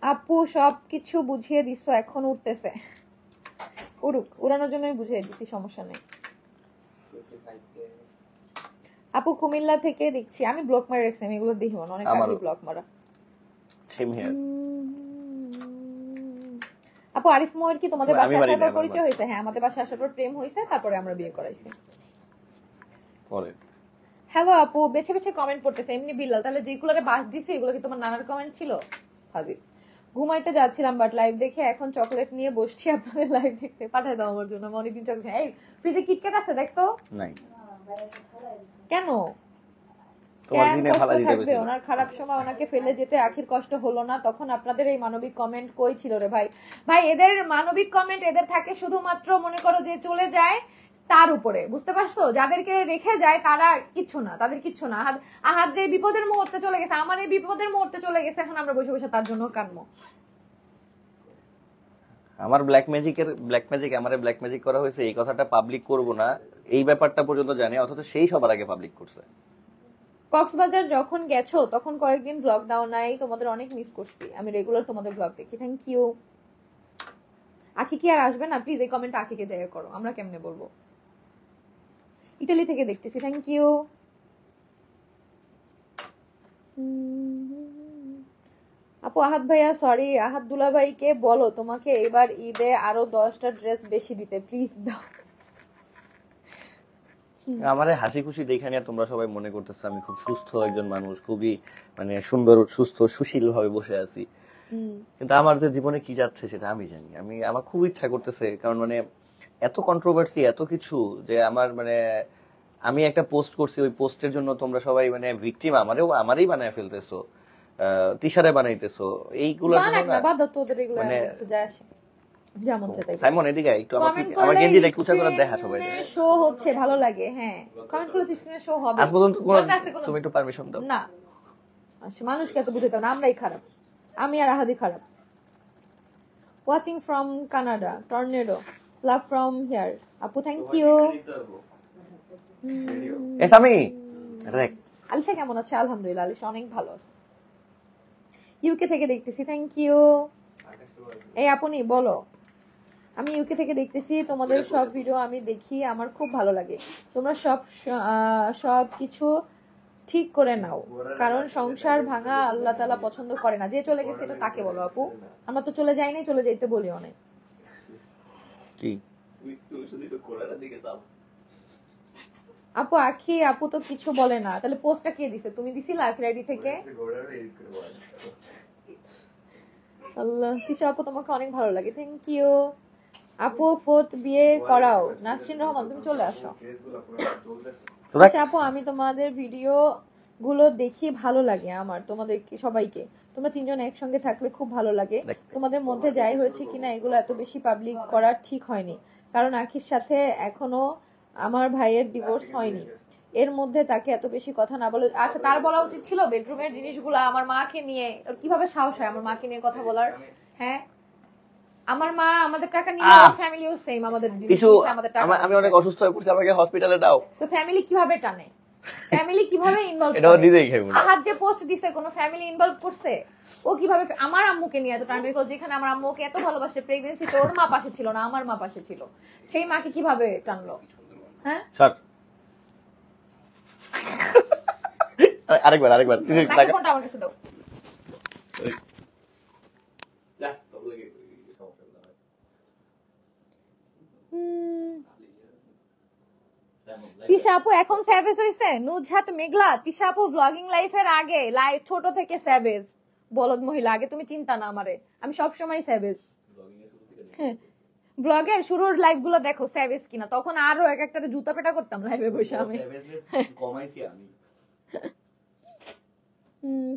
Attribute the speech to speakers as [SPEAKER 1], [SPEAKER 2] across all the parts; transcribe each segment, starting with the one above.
[SPEAKER 1] আপু সবকিছু বুঝিয়ে দিছো, এখন উঠতেছে। উড়ুক, উড়ানোর জন্যই বুঝিয়ে দিছি, সমস্যা নেই। আপু কুমিল্লা থেকে দেখছি, আমি ব্লক মারা রাখছি, আমি এগুলো দেখি না, অনেক আগে ব্লক মারা। আপু আরিফ মোয়ের কি তোমাদের বাসায় আসার পর পরিচয় হয়েছে? হ্যাঁ, আমাদের বাসায় আসার পর প্রেম হয়েছে, তারপরে আমরা বিয়ে করাইছি পরে। হ্যালো আপু, বেছে বেছে কমেন্ট পড়তেছে এমনি বিল্লাল, তাহলে যেগুলোরে বাস দিছি এগুলো কি তোমার নানার কমেন্ট ছিল? হাজির। ঘুমাইতে যাচ্ছিলাম বাট লাইভ দেখে এখন চকলেট নিয়ে বসছি আপনাদের লাইভ দেখতে, পাঠাই দাও আমার জন্য, আমি অনেকদিন চকলেট। এই ফ্রিজে কিটক্যাট আছে দেখতো? নাই। কেন? থাকবে ওনার খারাপ সময় ওনাকে ফেলে যেতে আখির কষ্ট হলো না, তখন আপনাদের এই মানবিক কমেন্ট কই ছিল রে ভাই? ভাই এদের মানবিক কমেন্ট এদের থাকে শুধুমাত্র মনে করো যে চলে যায় তার উপরে, বুঝতে পারছো? যাদেরকে রেখে যায় তারা কিচ্ছু না, তাদের কিচ্ছু না। আহাদ যে বিপদের মুহূর্তে চলে গেছে, আমার এই বিপদের মুহূর্তে চলে গেছে, এখন আমরা বসে বসে তার জন্য কাঁদবো।
[SPEAKER 2] আমার ব্ল্যাক ম্যাজিক আমারে ব্ল্যাক ম্যাজিক করা হয়েছে, এই কথাটা পাবলিক করব না, এই ব্যাপারটা পর্যন্ত জানি, অথচ সেই সবার আগে পাবলিক করছে।
[SPEAKER 1] কক্সবাজার যখন গেছো তখন কয়েকদিন ব্লগ দাও নাই, তোমাদের অনেক মিস করছি, আমি রেগুলার তোমাদের ব্লগ দেখি। Thank you. আখি কি আর আসবে না? প্লিজ এই কমেন্ট আখিকে জায়গা করো, আমরা কেমনে বলবো। ইতালি থেকে দেখতেছি, থ্যাংক ইউ। আপু আহাদ ভাইয়া সরি, আহাদ দুলা ভাইকে বলো তোমাকে এবার ঈদে আরো 10টা ড্রেস বেশি দিতে, প্লিজ দাও।
[SPEAKER 2] আমারে হাসি খুশি দেখে নিয়ে তোমরা সবাই মনে করতেছো আমি খুব সুস্থ একজন মানুষ, খুবই মানে সুন্দর সুস্থ সুশীল ভাবে বসে আছি, কিন্তু আমার যে জীবনে কি যাচ্ছে সেটা আমি জানি। আমার খুব ইচ্ছা করতেছে, কারণ মানে এত কন্ট্রোভার্সি, এত কিছু, যে আমার মানে আমি একটা পোস্ট করছি, ওই পোস্টের জন্য তোমরা সবাই মানে ভিকটিম আমারই বানায় ফেলতেছো, তিশারে বানাইতেছো, এইগুলো মানে
[SPEAKER 1] যেমন চাই
[SPEAKER 2] সাইমন এদিকে একটু আমার গেঞ্জিটা একটু উঁচা করে দেখা সবাই
[SPEAKER 1] শো হচ্ছে, ভালো লাগে। হ্যাঁ, কমেন্ট করলে স্ক্রিনে শো হবে।
[SPEAKER 2] আজ পর্যন্ত তুমি একটু পারমিশন দাও
[SPEAKER 1] না, মানুষকে এত বুঝতে না, আমরাই খারাপ, আমি আর আহাদি খারাপ। Watching from Canada, tornado, love from here. আপু থ্যাংক ইউ।
[SPEAKER 2] এসামি দেখ
[SPEAKER 1] আলিশা কেমন আছে? আলহামদুলিল্লাহ, আলিশা অনেক ভালো আছে। ইউকে থেকে দেখতেছি, থ্যাংক ইউ। এই আপনি বলো, আমি ইউকে থেকে দেখতেছি, তোমাদের সব ভিডিও আমি দেখি, আমার খুব ভালো লাগে। তোমরা সব কিছু ঠিক করে নাও, কারণ সংসার ভাঙা আল্লাহ তাআলা পছন্দ করে না। যে চলে গেছে এটা তাকে বলো আপু, আমরা তো চলে যাই নাই, চলে যাইতে বলিও না। কি আপু আখি আপু তো কিছু বলে না, তাহলে পোস্টটা কে দিছে? তুমি দিছিলা আখি আইডি থেকে? আল্লাহ, তিশা আপু তোমাকে অনেক ভালো লাগে, থ্যাংক ইউ। আপু ফোর্থ বিয়ে করাও, নাসরিন রহমান তুমি চলে আসো। আপু আমি তোমাদের ভিডিও গুলো দেখি, ভালো লাগে আমার তোমাদের সবাইকে, তোমরা তিনজন একসঙ্গে থাকলে খুব ভালো লাগে। তোমাদের মধ্যে যাই হয়েছে কিনা এগুলো এত বেশি পাবলিক করা ঠিক হয়নি, কারণ আখির সাথে এখনো আমার ভাইয়ের ডিভোর্স হয়নি, এর মধ্যে তাকে এত বেশি কথা না বলে। আচ্ছা, তার বলা উচিত ছিল বেডরুমের জিনিসগুলো আমার মাকে নিয়ে, কিভাবে সাহস হয় আমার মাকে নিয়ে কথা বলার? হ্যাঁ, আমার মা আমাদের টাকা নিয়ে, ফ্যামিলিও সেম, আমাদের জিনিস আমাদের টাকা।
[SPEAKER 2] আমি অনেক অসুস্থ হয়ে পড়ছি, আমাকে হসপিটালে দাও।
[SPEAKER 1] তো ফ্যামিলি কিভাবে টানে? ফ্যামিলি কিভাবে ইনভলভ? এটাও নিজেই খাইবো। আহাদ যে পোস্ট দিছে কোন ফ্যামিলি ইনভলভ করছে? ও কিভাবে আমার আম্মুকে নিয়ে এত টানবে? যেখানে আমার আম্মুকে এত ভালোবাসে, প্রেগন্যান্সি তোর মা পাশে ছিল না, আমার মা পাশে ছিল, সেই মাকে কিভাবে টানলো? হ্যাঁ, স্যার আরেকবার ফোনটা আমার কাছে দাও। তিশা আপু এখন স্যাভেজ হইছে, নুজহাত মেঘলা। তিশা আপু ব্লগিং লাইফের আগে ছোট থেকে স্যাভেজ, বলদ মহিলা। আগে তুমি চিন্তা না আমারে, আমি সব সময় স্যাভেজ। ব্লগের শুরুর লাইভ গুলো দেখো স্যাভেজ কিনা, তখন আরো এক একটা জুতা পেটা করতাম লাইভে বসে আমি।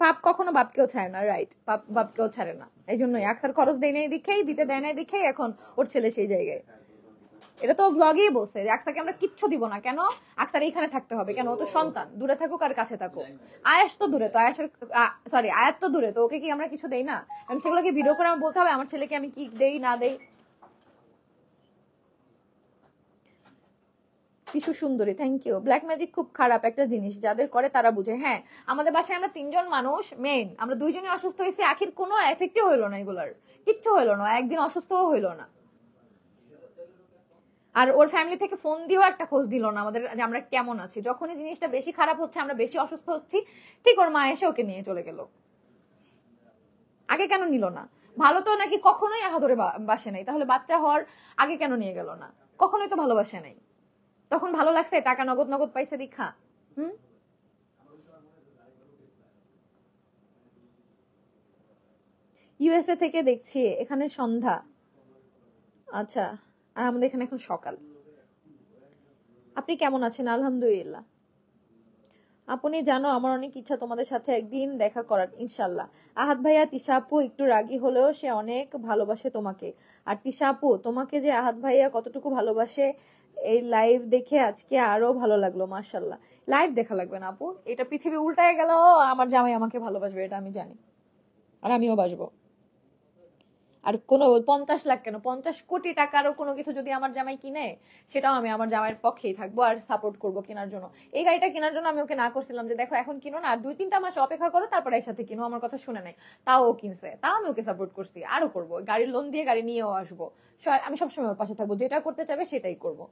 [SPEAKER 1] পাপ কখনো বাপকেও ছাড়ে না, রাইট? পাপ বাপকেও ছাড়ে না, এই জন্যই আকসার খরচ দেয় নাই দেখেই, দিতে দেয় নাই দেখেই এখন ওর ছেলে সেই জায়গায়। এটা তো ব্লগেই বলছে যে আকসাকে আমরা কিচ্ছু দিব না। কেন? আকসার এইখানে থাকতে হবে কেন? ও তো সন্তান, দূরে থাকুক আর কাছে থাকুক। আয়াস তো দূরে, তো আয়াত তো দূরে, তো ওকে কি আমরা কিছু দেই না? কারণ সেগুলোকে ভিডিও করে আমার বলতে হবে আমার ছেলেকে আমি কি দেই না দেই। টিস্যু সুন্দরী, থ্যাংক ইউ। ব্ল্যাক ম্যাজিক খুব খারাপ একটা জিনিস, যাদের করে তারা বুঝে। হ্যাঁ, আমাদের বাসায় আমরা 3 জন মানুষ, মেইন আমরা 2 জনই অসুস্থ হয়েছি, আখির কোনো এফেক্টই হইলো না, এগুলার কিচ্ছু হইলো না, একদিন অসুস্থও হইলো না। আর ওর ফ্যামিলি থেকে ফোন দিয়েও একটা খোঁজ দিল না আমাদের যে আমরা কেমন আছি। যখনই জিনিসটা বেশি খারাপ হচ্ছে, আমরা বেশি অসুস্থ হচ্ছি, ঠিক ওর মা এসে ওকে নিয়ে চলে গেল। আগে কেন নিল না? ভালো তো নাকি কখনোই আহাদরে বাসে নাই, তাহলে বাচ্চা হওয়ার আগে কেন নিয়ে গেল না? কখনোই তো ভালোবাসে নাই। তখন ভালো লাগছে, টাকা নগদ নগদ পাইছে দীক্ষা। ইউএসএ থেকে দেখছি, এখানে সন্ধ্যা। আচ্ছা, আর আমাদের এখানে এখন সকাল। আপনি কেমন আছেন? আলহামদুলিল্লাহ। আপনি জানো আমার অনেক ইচ্ছা তোমাদের সাথে একদিন দেখা করার, ইনশাল্লাহ। আহাদ ভাইয়া, তিশা আপু একটু রাগী হলেও সে অনেক ভালোবাসে তোমাকে। আর তিশা আপু, তোমাকে যে আহাদ ভাইয়া কতটুকু ভালোবাসে এই লাইভ দেখে আজকে আরো ভালো লাগলো, মাশাল্লাহ। লাইভ দেখা লাগবে না আপু, এটা পৃথিবী উল্টায় গেল, আমার জামাই আমাকে ভালোবাসবে, এটা আমি জানি, আর আমিও বাসবো। আর কোনো 50 লাখ কেন, 50 কোটি টাকারও কোনো কিছু যদি আমার জামাই কিনে, সেটাও আমি আমার জামাইয়ের পক্ষেই থাকবো আর সাপোর্ট করবো কেনার জন্য। এই গাড়িটা কেনার জন্য আমি ওকে না করছিলাম যে দেখো এখন কিনো না, আর 2-3টা মাস অপেক্ষা করো, তারপর একসাথে কিনো, আমার কথা শুনে নাই। তাও ও কিনছে, তাও আমি ওকে সাপোর্ট করছি, আরো করবো, গাড়ির লোন দিয়ে গাড়ি নিয়েও আসবো। আমি সবসময় ওর পাশে থাকবো, যেটা করতে চাইবে সেটাই করবো।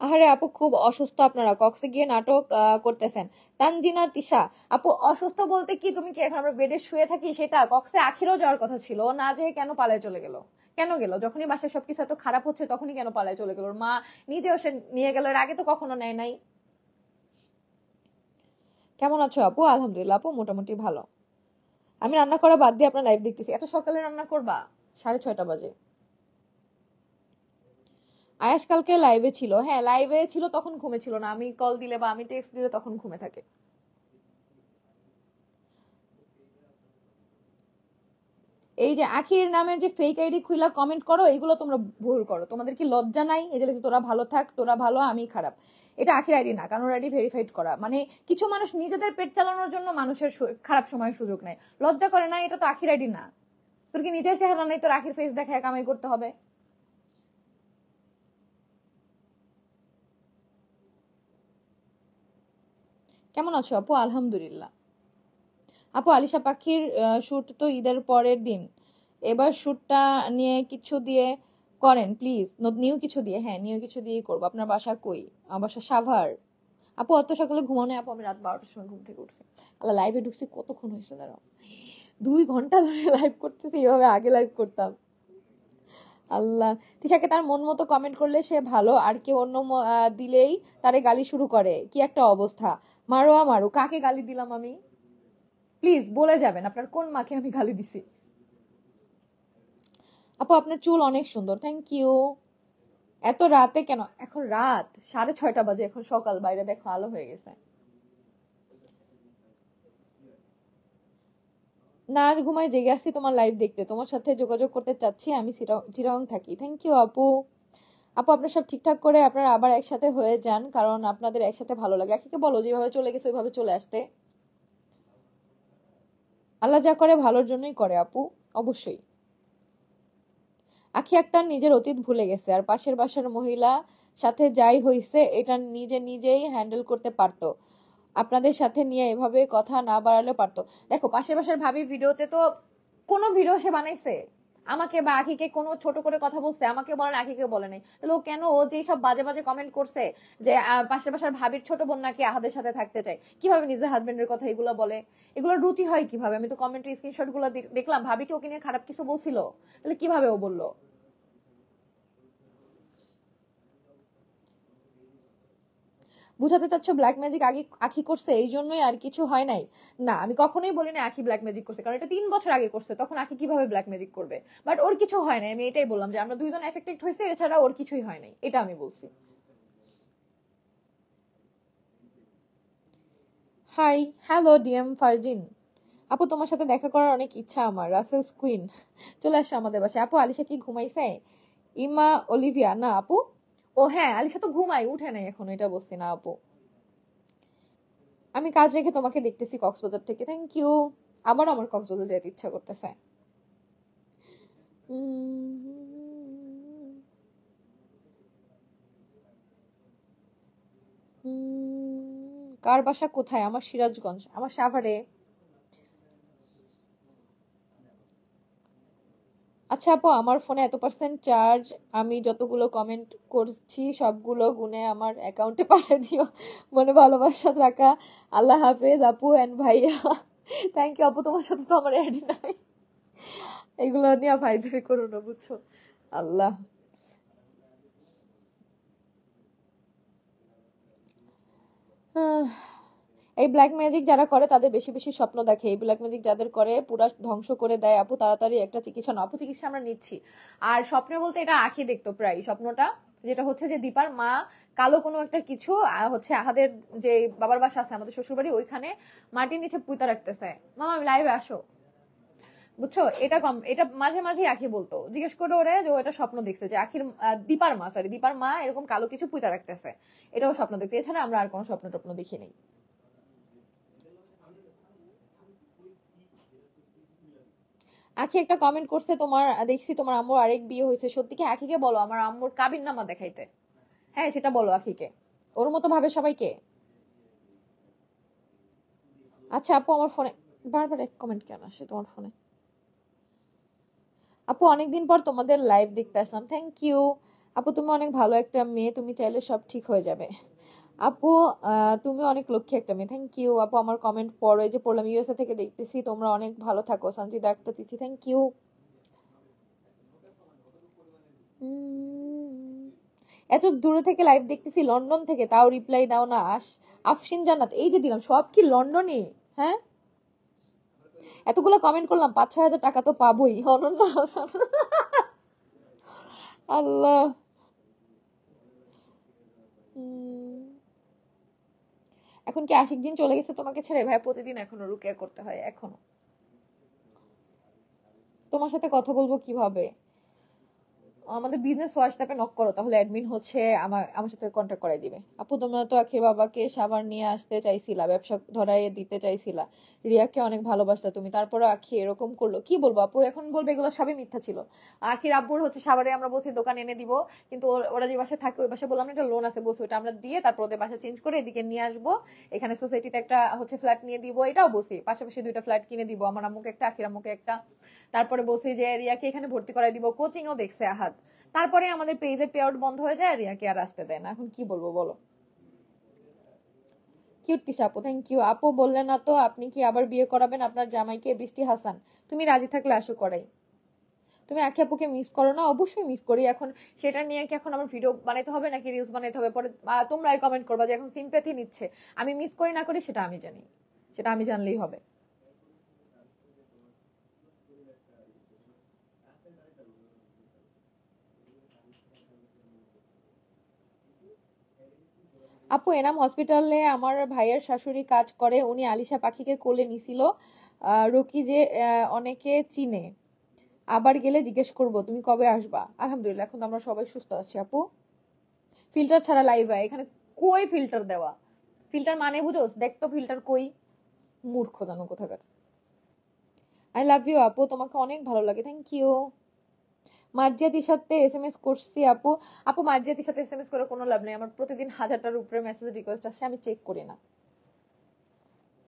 [SPEAKER 1] আহারে আপু, খুব অসুস্থ আপনারা, কক্সে গিয়ে নাটক করতেছেন। তানজিনা তিশা আপু, অসুস্থ বলতে কি, তুমি কি এখন আমরা বেডে শুয়ে থাকি সেটা? কক্সে আখিরও যাওয়ার কথা ছিল, ও না যেয়ে কেন পালায় চলে গেল? কেন গেল? যখনই বাসায় সবকিছু এত খারাপ হচ্ছে তখনই কেন পালায় চলে গেল? ওর মা নিজেও সে নিয়ে গেল, এর আগে তো কখনো নেয় নাই। কেমন আছো আপু? আলহামদুলিল্লাহ আপু, মোটামুটি ভালো। আমি রান্না করা বাদ দিয়ে আপনার লাইভ দেখতেছি। এত সকালে রান্না করবা? 6:30 বাজে। আয়াস কালকে লাইভে ছিল, হ্যাঁ লাইভে ছিল, তখন ঘুমে ছিল না। আমি কল দিলে বা আমি টেক্সট দিলে তখন ঘুমে থাকে। এই যে আখির নামের যে ফেক আইডি খুইলা কমেন্ট করো, এগুলো তোমরা ভুল করো। তোমাদের কি লজ্জা নাই? এই যে তোরা ভালো থাক, তোরা ভালো, আমি খারাপ, এটা আখির আইডি না, কারণ আইডি ভেরিফাইড করা। মানে কিছু মানুষ নিজেদের পেট চালানোর জন্য মানুষের খারাপ সময়ের সুযোগ নেয়, লজ্জা করে না, এটা তো আখির আইডি না। তোর কি নিজের চেহারা নাই, তোর আখির ফেস দেখায় কামাই করতে হবে? কেমন আছো আপু? আলহামদুলিল্লাহ আপু। আলিশা পাখির শুট তো ঈদের পরের দিন, এবার শুটটা নিয়ে কিছু দিয়ে করেন প্লিজ, নিউ কিছু দিয়ে। হ্যাঁ, নিউ কিছু দিয়েই করবো। আপনার বাসা কই? আমার বাসা সাভার। আপু অত সকালে ঘুমানো? আপু আমি রাত 12টার সময় ঘুম থেকে উঠছি। আল্লাহ, লাইভে ঢুকছি কতক্ষণ হয়েছে, দাঁড়াও, 2 ঘন্টা ধরে লাইভ করতেছি, এইভাবে আগে লাইভ করতাম। আল্লাহ। তিশাকে তার মন মতো কমেন্ট করলে সে ভালো, আর কেউ অন্য দিলেই তারে গালি শুরু করে, কি একটা অবস্থা। মারো মারো, কাকে গালি দিলাম আমি? প্লিজ বলে যাবেন আপনার কোন মাকে আমি গালি দিছি। আপু আপনার চুল অনেক সুন্দর, থ্যাংক ইউ। এত রাতে কেন? এখন রাত 6:30 বাজে, এখন সকাল, বাইরে দেখো আলো হয়ে গেছে। না ঘুমায় জেগে আছি তোমার লাইভ দেখতে, তোমার সাথে যোগাযোগ করতে চাচ্ছি, আমি চিরাং থাকি। থ্যাংক ইউ আপু। আপু আপনার সব ঠিকঠাক করে আপনারা আবার একসাথে হয়ে যান, কারণ আপনাদের একসাথে ভালো লাগে। একে বলো যেভাবে চলে গেছে ওইভাবে চলে আসতে। আল্লাহ যা করে ভালোর জন্যই করে আপু, অবশ্যই। আখি আক্তার নিজের অতীত ভুলে গেছে, আর পাশের বাসার মহিলা সাথে যাই হইছে এটা নিজেই হ্যান্ডেল করতে পারতো। আপনাদের সাথে নিয়ে এভাবে কথা না বাড়ালে পারতো। দেখো, পাশের বাসার ভাবি ভিডিওতে তো কোনো ভিডিও সে বানাইছে আমাকে বা আখিকে কোনো ছোট করে কথা বলছে? আমাকে বলেন, আখিকে বলে নাই, তাহলে ও কেন, ও যে সব বাজে বাজে কমেন্ট করছে যে পাশের বাসার ভাবির ছোট বোন নাকি আহাদের সাথে থাকতে চায়, কিভাবে নিজের হাজবেন্ডের কথা এগুলো বলে? এগুলো রুচি হয় কিভাবে? আমি তো কমেন্টের স্ক্রিনশট গুলো দেখলাম, ভাবিকে ওকে নিয়ে খারাপ কিছু বলছিল, তাহলে কিভাবে ও বললো? বুঝাতে চাচ্ছ ব্ল্যাক ম্যাজিক আগে আখি করছে এই জন্যই, আর কিছু হয় নাই? না, আমি কখনোই বলি না আখি ব্ল্যাক ম্যাজিক করছে, কারণ এটা 3 বছর আগে করছে, তখন আখি কিভাবে ব্ল্যাক ম্যাজিক করবে? বাট ওর কিছু হয় নাই, আমি এটাই বললাম যে আমরা 2জন এফেক্টেড হয়েছে, এছাড়া ওর কিছুই হয় নাই, এটা আমি বলছি। Hi, hello DM Farzin. আপু তোমার সাথে দেখা করার অনেক ইচ্ছা আমার, রাসেলস কুইন। চলে আসো আমাদের বাসায়। আপু আলিশা কি ঘুমাইছে? ইমা অলিভিয়া, না আপু। ও হ্যাঁ, আলিশা তো ঘুমাই, উঠে নাই এখন, এটা বলছি না আপু। আমি কাজ রেখে তোমাকে দেখতেছি কক্সবাজার থেকে, থ্যাংক ইউ। আবার আমার কক্সবাজার যেতে ইচ্ছা করতেছে। কার বাসা কোথায়? আমার সিরাজগঞ্জ। আমার সাভারে। আচ্ছা আপু, আমার ফোনে এত পার্সেন্ট চার্জ, আমি যতগুলো কমেন্ট করছি সবগুলো গুনে আমার অ্যাকাউন্টে পাঠিয়ে দিও। মনে ভালোবাসা রাখা। আল্লাহ হাফেজ আপু এন্ড ভাইয়া। থ্যাংক ইউ আপু, তোমার সাথে তো আমার অ্যাডই নাই। এগুলো নিয়ে ভাইজাবি করো না, বুঝছো? আল্লাহ। এই ব্ল্যাক ম্যাজিক যারা করে তাদের বেশি বেশি স্বপ্ন দেখে। এই ব্ল্যাক ম্যাজিক যাদের করে পুরা ধ্বংস করে দেয়। আপু তাড়াতাড়ি একটা চিকিৎসা নাও। আপু চিকিৎসা আমরা নিচ্ছি। আর স্বপ্নে বলতে এটা আঁখি দেখতো প্রায় স্বপ্নটা, যেটা হচ্ছে যে দীপার মা কালো কোনো একটা কিছু হচ্ছে আহাদের যে বাবার বাসা আছে আমাদের শ্বশুরবাড়ি, ওইখানে মাটির নিচে পুঁতা রাখতেছে। মামা লাইভে আসো, বুঝছো? এটা মাঝে মাঝে আঁখি বলতো, জিজ্ঞেস করে ওরে যে ও এটা স্বপ্ন দেখছে যে আখির দীপার মা এরকম কালো কিছু পুঁতা রাখতেছে। এটাও স্বপ্ন দেখতে। এছাড়া আমরা আর কোনো স্বপ্ন টপ্ন দেখিনি। আখি একটা কমেন্ট করছে, তোমার দেখছি তোমার আম্মুর আরেক বিয়ে হয়েছে, সত্যি কি? আখিকে বলো আমার আম্মুর কাবিন নামা দেখাইতে। হ্যাঁ সেটা বলো আখিকে, ওর মতো ভাবে সবাইকে। আচ্ছা আপু, আমার ফোনে বারবার এক কমেন্ট কেন আসে তোমার ফোনে? আপু অনেকদিন পর তোমাদের লাইভ দেখতে আসলাম, থ্যাংক ইউ। আপু তুমি অনেক ভালো একটা মেয়ে, তুমি চাইলে সব ঠিক হয়ে যাবে। আপু তুমি অনেক লক্ষ্মী একটা মেয়ে, থ্যাংক ইউ। আপু আমার কমেন্ট পড়ো, এই যে পড়লাম, ইউএসএ থেকে দেখতেছি, তোমরা অনেক ভালো থাকো। সঞ্জিদা একটা তিথি, থ্যাংক ইউ। এত দূরে থেকে লাইভ দেখতেছি, লন্ডন থেকে, তাও রিপ্লাই দাও না। আফসিন জান্নাত, এই যে দিলাম, সব কি লন্ডনে? হ্যাঁ, এতগুলো কমেন্ট করলাম, 5-6 হাজার টাকা তো পাবোই। অনন্য হাসান, আল্লাহ। এখন কি আশিক দিন চলে গেছে তোমাকে ছেড়ে? ভাই প্রতিদিন এখনো রুকিয়া করতে হয় এখনো। তোমার সাথে কথা বলবো কিভাবে? আমাদের বিজনেস হোয়াটসঅ্যাপে নক করো, তাহলে অ্যাডমিন হচ্ছে আমার সাথে কন্ট্যাক্ট করাই দিবে। আপু তোমরা তো আখির বাবাকে সাভার নিয়ে আসতে চাইছিলা, ব্যবসা ধরাই দিতে চাইছিলা, রিয়াকে অনেক ভালোবাসতা তুমি, তারপরে আখি এরকম করলো, কি বলবো আপু? এখন বলবে এগুলো সবই মিথ্যা ছিল। আখির আব্বুর হচ্ছে সাভারে আমরা বলছি দোকান এনে দিব, কিন্তু ওরা যে বাসায় থাকে ওই বাসায় বললাম না একটা লোন আছে, বলছি ওটা আমরা দিয়ে তারপর ওদের বাসা চেঞ্জ করে এদিকে নিয়ে আসবো, এখানে সোসাইটিতে একটা হচ্ছে ফ্ল্যাট নিয়ে দিব, এটাও বলছি পাশাপাশি 2টা ফ্ল্যাট কিনে দিব, আমার আম্মুকে একটা আখির আম্মুকে একটা। তারপরে বলছি যে রিয়াকে এখানে ভর্তি করাই দিব, কোচিং ও দেখছে আহাদ। তারপরে আমাদের পেজে পে আউট বন্ধ হয়ে যায়, রিয়াকে আর আসতে দেয় না। এখন কি বলবো বলো? কিউট তিশা আপু, থ্যাংক ইউ। আপু বললেন না তো আপনি কি আবার বিয়ে করাবেন আপনার জামাইকে, বৃষ্টি হাসান? তুমি রাজি থাকলে আসো করাই। তুমি আখি আপুকে মিস করো না? অবশ্যই মিস করি। এখন সেটা নিয়ে কি এখন আমার ভিডিও বানাইতে হবে নাকি রিলস বানাইতে হবে? পরে তোমরাই কমেন্ট করবা যে এখন সিম্প্যাথি নিচ্ছে। আমি মিস করি না করি সেটা আমি জানি, সেটা আমি জানলেই হবে। আপু এনাম হসপিটালে আমার ভাইয়ের শাশুড়ি কাজ করে, উনি আলিশা পাখিকে কোলে নিছিল। রকি যে অনেকে চিনে, আবার গেলে জিজ্ঞেস করব তুমি কবে আসবা। আলহামদুলিল্লাহ এখন তো আমরা সবাই সুস্থ আছি আপু। ফিল্টার ছাড়া লাইভ হয় এখানে, কই ফিল্টার দেওয়া? ফিল্টার মানে বুঝোস? দেখতো ফিল্টার কই, মূর্খ জানো কোথাকার। আই লাভ ইউ আপু, তোমাকে অনেক ভালো লাগে, থ্যাংক ইউ। মার্জিয়াতির সাথে এসএমএস করছি আপু। আপু মার্জিয়াতির সাথে এসএমএস করে কোনো লাভ নেই, আমার প্রতিদিন 1000টার উপরে মেসেজ রিকোয়েস্ট আসে, আমি চেক করি না।